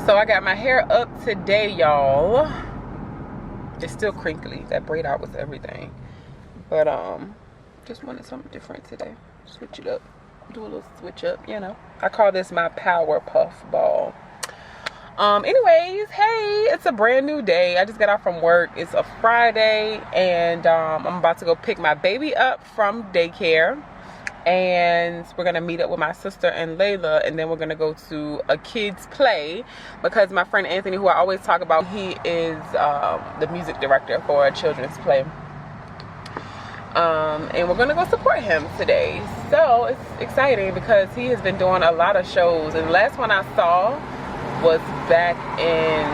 So I got my hair up today, y'all. It's still crinkly. That braid out was everything. But just wanted something different today. Switch it up. Do a little switch up, you know. I call this my power puff ball. Anyways, hey, it's a brand new day. I just got off from work. It's a Friday, and I'm about to go pick my baby up from daycare. And we're gonna meet up with my sister and Layla, and then we're gonna go to a kids play because my friend Anthony, who I always talk about, he is the music director for a children's play. And we're gonna go support him today. So it's exciting because he has been doing a lot of shows, and the last one I saw was back in,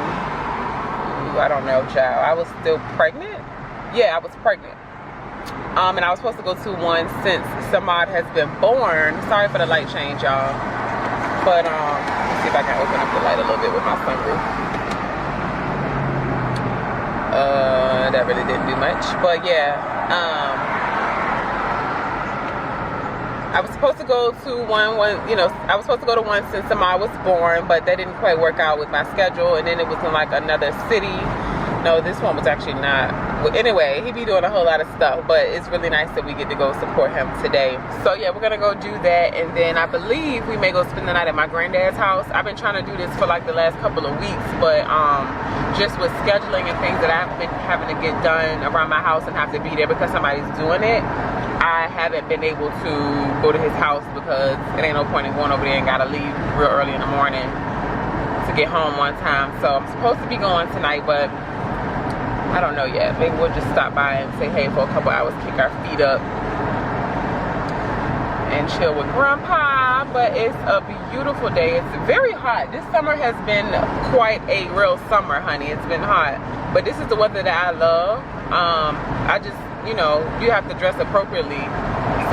I don't know, child, I was still pregnant. Yeah, I was pregnant. And I was supposed to go to one since Samad has been born. Sorry for the light change, y'all. But let's see if I can open up the light a little bit with my sunroof. That really didn't do much. But yeah, I was supposed to go to one, you know, I was supposed to go to one since Samad was born, but that didn't quite work out with my schedule. And then it was in like another city. No, this one was actually not. Anyway, he be doing a whole lot of stuff, but it's really nice that we get to go support him today. So yeah, we're gonna go do that, and then I believe we may go spend the night at my granddad's house. I've been trying to do this for like the last couple of weeks, but just with scheduling and things that I've been having to get done around my house and have to be there because somebody's doing it, I haven't been able to go to his house because it ain't no point in going over there and gotta leave real early in the morning to get home one time. So I'm supposed to be going tonight, but I don't know yet. Maybe we'll just stop by and say hey for a couple hours, kick our feet up, and chill with Grandpa. But it's a beautiful day. It's very hot. This summer has been quite a real summer, honey. It's been hot. But this is the weather that I love. I just, you know, you have to dress appropriately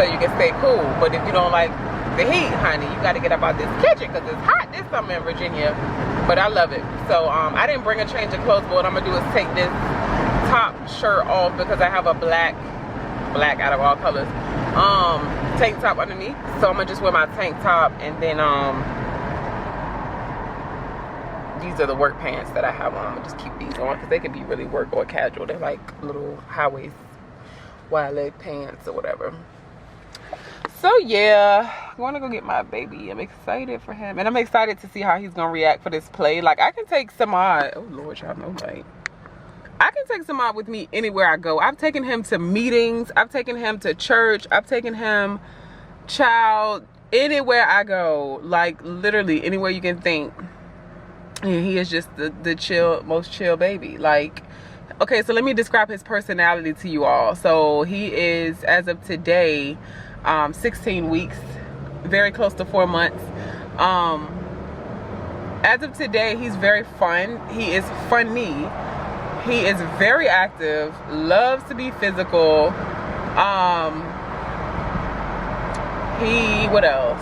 so you can stay cool. But if you don't like the heat, honey, you got to get up out this kitchen because it's hot this summer in Virginia. But I love it. So I didn't bring a change of clothes, but what I'm gonna do is take this top shirt off because I have a black out of all colors tank top underneath. So I'm gonna just wear my tank top, and then these are the work pants that I have on. I'm gonna just keep these on because they can be really work or casual. They're like little high waist wide leg pants or whatever. So yeah, I want to go get my baby. I'm excited for him, and I'm excited to see how he's gonna react for this play. Like, I can take Samad, oh Lord, y'all know, like, I can take Samad with me anywhere I go. I've taken him to meetings, I've taken him to church, I've taken him, child, anywhere I go, like literally anywhere you can think. And he is just the chill, most chill baby. Like, okay, so let me describe his personality to you all. So he is, as of today, 16 weeks, very close to 4 months. As of today, he's very fun. He is funny. He is very active, loves to be physical. What else?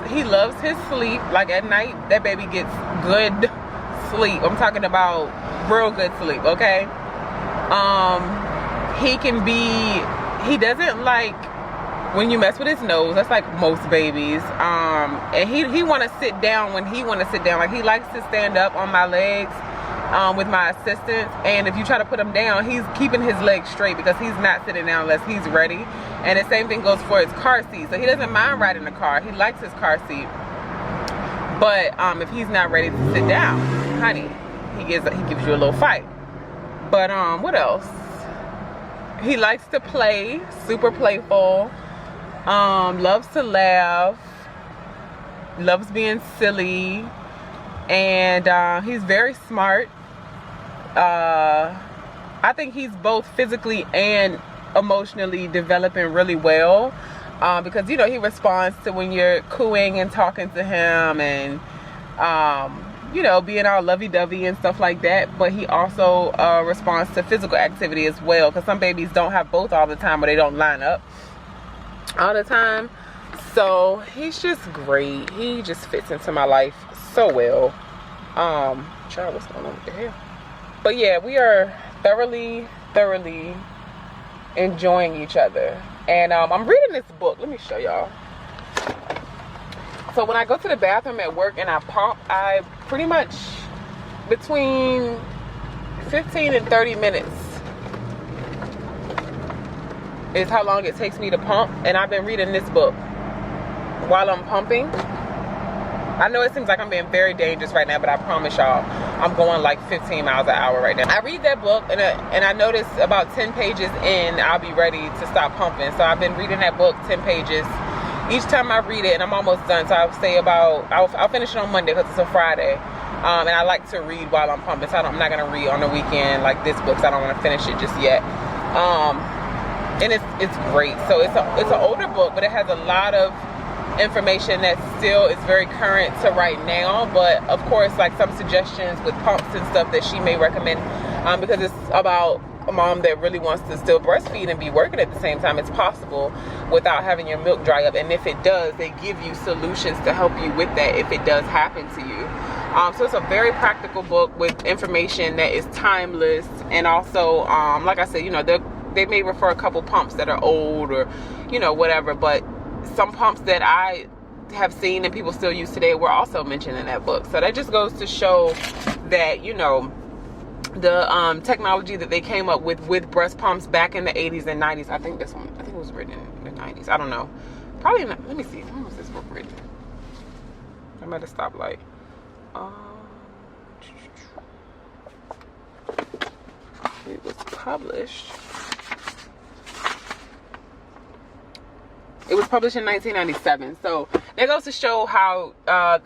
He loves his sleep. Like at night, that baby gets good sleep. I'm talking about real good sleep, okay? He doesn't like when you mess with his nose. That's like most babies. And he want to sit down when he want to sit down. Like, he likes to stand up on my legs with my assistant, and if you try to put him down, he's keeping his legs straight because he's not sitting down unless he's ready. And the same thing goes for his car seat. So he doesn't mind riding the car. He likes his car seat. But if he's not ready to sit down, honey, he gives you a little fight. But what else? He likes to play, super playful, loves to laugh, loves being silly, and he's very smart. I think he's both physically and emotionally developing really well, because, you know, he responds to when you're cooing and talking to him, and you know, being all lovey-dovey and stuff like that. But he also responds to physical activity as well, because some babies don't have both all the time, or they don't line up all the time. So he's just great. He just fits into my life so well. Child, what's going on with the hair? But yeah, we are thoroughly enjoying each other. And I'm reading this book. Let me show y'all. So when I go to the bathroom at work and I pump, I pretty much between 15 and 30 minutes is how long it takes me to pump. And I've been reading this book while I'm pumping. I know it seems like I'm being very dangerous right now, but I promise y'all, I'm going like 15 miles an hour right now. I read that book and I notice about 10 pages in, I'll be ready to stop pumping. So I've been reading that book 10 pages. Each time I read it, and I'm almost done. So I'll say I'll finish it on Monday because it's a Friday. And I like to read while I'm pumping. So I'm not going to read on the weekend like this book, so I don't want to finish it just yet. And it's great. So it's an older book, but it has a lot of information that still is very current to right now, but of course like some suggestions with pumps and stuff that she may recommend, because it's about a mom that really wants to still breastfeed and be working at the same time. It's possible without having your milk dry up, and if it does, they give you solutions to help you with that if it does happen to you. So it's a very practical book with information that is timeless, and also like I said, you know, they may refer a couple pumps that are old or, you know, whatever, but some pumps that I have seen and people still use today were also mentioned in that book. So that just goes to show that, you know, the technology that they came up with breast pumps back in the 80s and 90s. I think it was written in the 90s. I don't know. Probably not. Let me see. When was this book written? I'm at a stoplight. It was published. It was published in 1997. So that goes to show how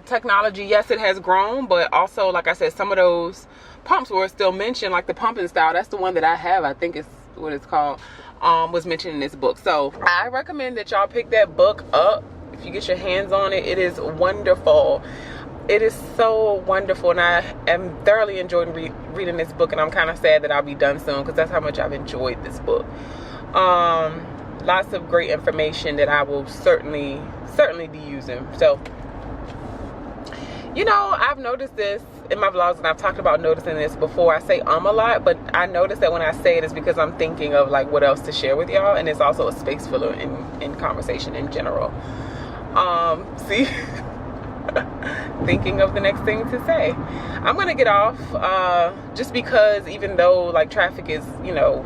technology, yes, it has grown, but also, like I said, some of those pumps were still mentioned, like the pumping style. That's the one that I have. I think it's what it's called. Was mentioned in this book. So I recommend that y'all pick that book up if you get your hands on it. It is wonderful. It is so wonderful, and I am thoroughly enjoying reading this book, and I'm kind of sad that I'll be done soon because that's how much I've enjoyed this book. Lots of great information that I will certainly be using. So, you know, I've noticed this in my vlogs, and I've talked about noticing this before. I say a lot, but I notice that when I say it, it's because I'm thinking of like what else to share with y'all, and it's also a space filler in conversation in general. See, thinking of the next thing to say. I'm gonna get off just because even though like traffic is, you know,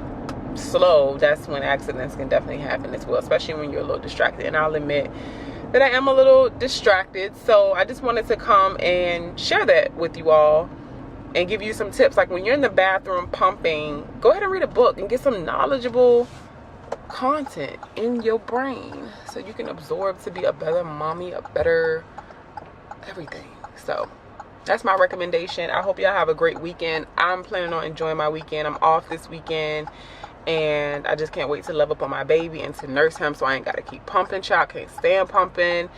slow, that's when accidents can definitely happen as well, especially when you're a little distracted. And I'll admit that I am a little distracted, so I just wanted to come and share that with you all and give you some tips. Like when you're in the bathroom pumping, go ahead and read a book and get some knowledgeable content in your brain so you can absorb to be a better mommy, a better everything. So that's my recommendation. I hope y'all have a great weekend. I'm planning on enjoying my weekend. I'm off this weekend, and I just can't wait to love up on my baby and to nurse him, so I ain't got to keep pumping. Child can't stand pumping.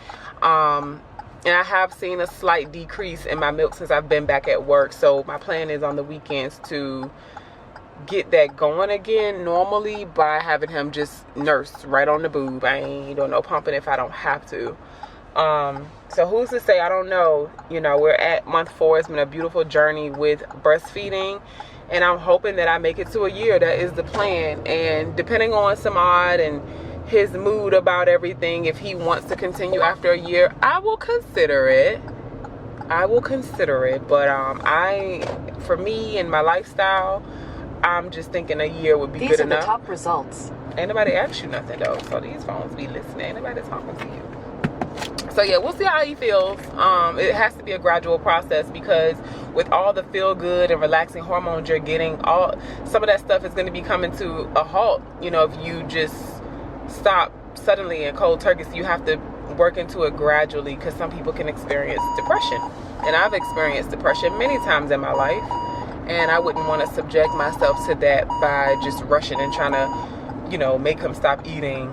And I have seen a slight decrease in my milk since I've been back at work, so my plan is on the weekends to get that going again normally by having him just nurse right on the boob. I ain't doing no pumping if I don't have to. So who's to say? I don't know. You know, we're at month 4. It's been a beautiful journey with breastfeeding, and I'm hoping that I make it to a year. That is the plan. And depending on Samad and his mood about everything, if he wants to continue after a year, I will consider it. But for me and my lifestyle, I'm just thinking a year would be good enough. These are the top results. Ain't nobody asked you nothing though, so these phones be listening. Ain't nobody talking to you. So yeah, we'll see how he feels. It has to be a gradual process because with all the feel good and relaxing hormones you're getting, some of that stuff is going to be coming to a halt. You know, if you just stop suddenly in cold turkey, so you have to work into it gradually, because some people can experience depression, and I've experienced depression many times in my life, and I wouldn't want to subject myself to that by just rushing and trying to, you know, make him stop eating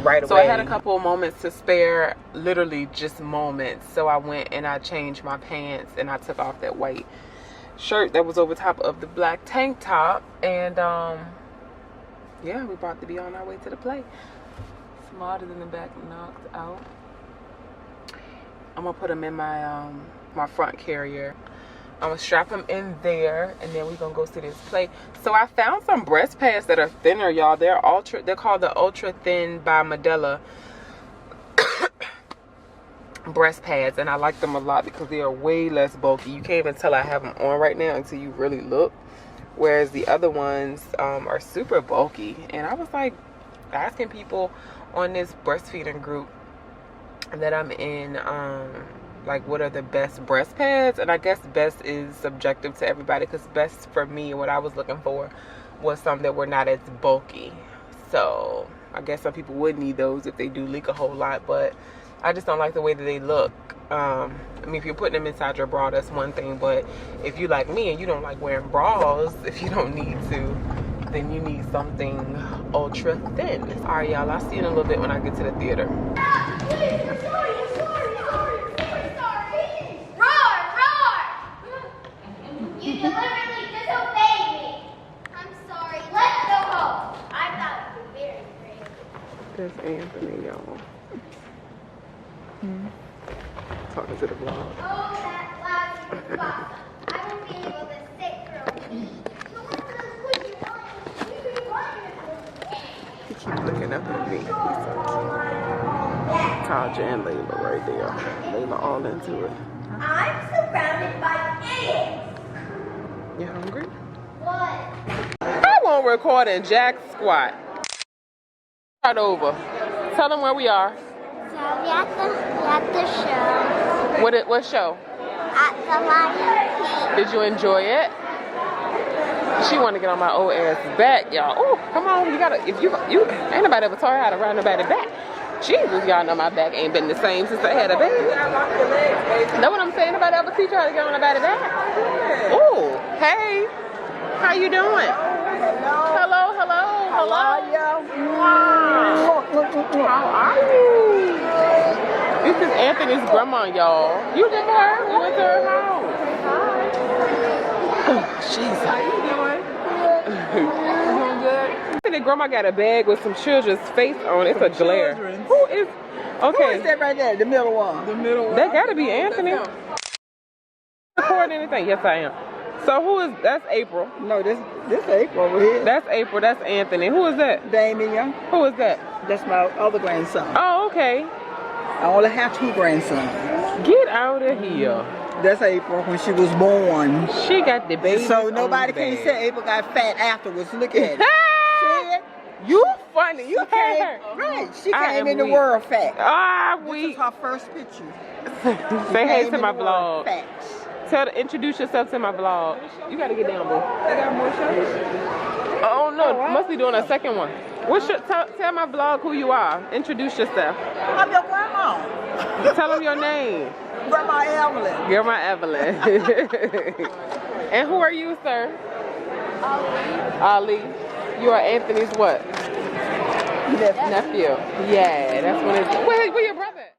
right away. So I had a couple of moments to spare, literally just moments. So I went and I changed my pants and I took off that white shirt that was over top of the black tank top. And yeah, we're about to be on our way to the play. Smart is in the back, knocked out. I'm gonna put him in my my front carrier. I'm gonna strap him in there, and then we're gonna go see this play. So I found some breast pads that are thinner, y'all. They're called the Ultra Thin by Medela breast pads, and I like them a lot because they are way less bulky. You can't even tell I have them on right now until you really look. Whereas the other ones are super bulky. And I was like asking people on this breastfeeding group that I'm in, like what are the best breast pads. And I guess best is subjective to everybody, because best for me, what I was looking for was some that were not as bulky. So I guess some people would need those if they do leak a whole lot, but I just don't like the way that they look. I mean, if you're putting them inside your bra, that's one thing, but if you like me and you don't like wearing bras, if you don't need to, then you need something ultra thin. All right, y'all, I'll see you in a little bit when I get to the theater. You deliberately disobeyed me. I'm sorry. Let's go home. I thought it was very great. That's Anthony, y'all. Talking to the vlog. Oh, that lousy blossom. I won't be able to sit for a week. He keeps looking up at me. He's so cute. Taja and Layla right there. Layla all into it. I'm surrounded by ants. You hungry? What? I won't record in jack squat. Start over. Tell them where we are. So we at the show. What show? At the Lion King. Did you enjoy it? She want to get on my old ass back, y'all. Oh, come on, you gotta. If you ain't nobody ever taught her how to ride nobody back. Jesus, y'all know my back ain't been the same since I had a baby. Know what I'm saying? Nobody ever teach her how to get on nobody back. Oh, hey, how you doing? Hello, hello, hello. How are you? This is Anthony's grandma, y'all. You with her? We went to her house. Oh, jeez. How you doing? You doing good? Anthony grandma got a bag with some children's face on. It's a glare. Who is? Okay. Who is that right there? The middle one. The middle one. That gotta be Anthony. Record anything? Yes, I am. So who is? That's April. No, this April over here. That's April. That's Anthony. Who is that? Damien. Who is that? That's my other grandson. Oh, okay. I only have 2 grandsons. Get out of here. That's April when she was born. She got the baby. So nobody can say April got fat afterwards. Look at it. See it? You funny. You heard her. Right. She came in the world fat. Ah, This we. is her first picture. Say hey Came to in my the world vlog. fat. Introduce yourself to my vlog. You gotta get down, boo. They got more shows? Oh no, must be doing a second one. What's your, tell my vlog who you are. Introduce yourself. I'm your grandma. Tell them your name. Grandma Evelyn. Grandma Evelyn. And who are you, sir? Ali. You are Anthony's what? Nephew. Nephew. Yeah, that's when it's. Where your brother?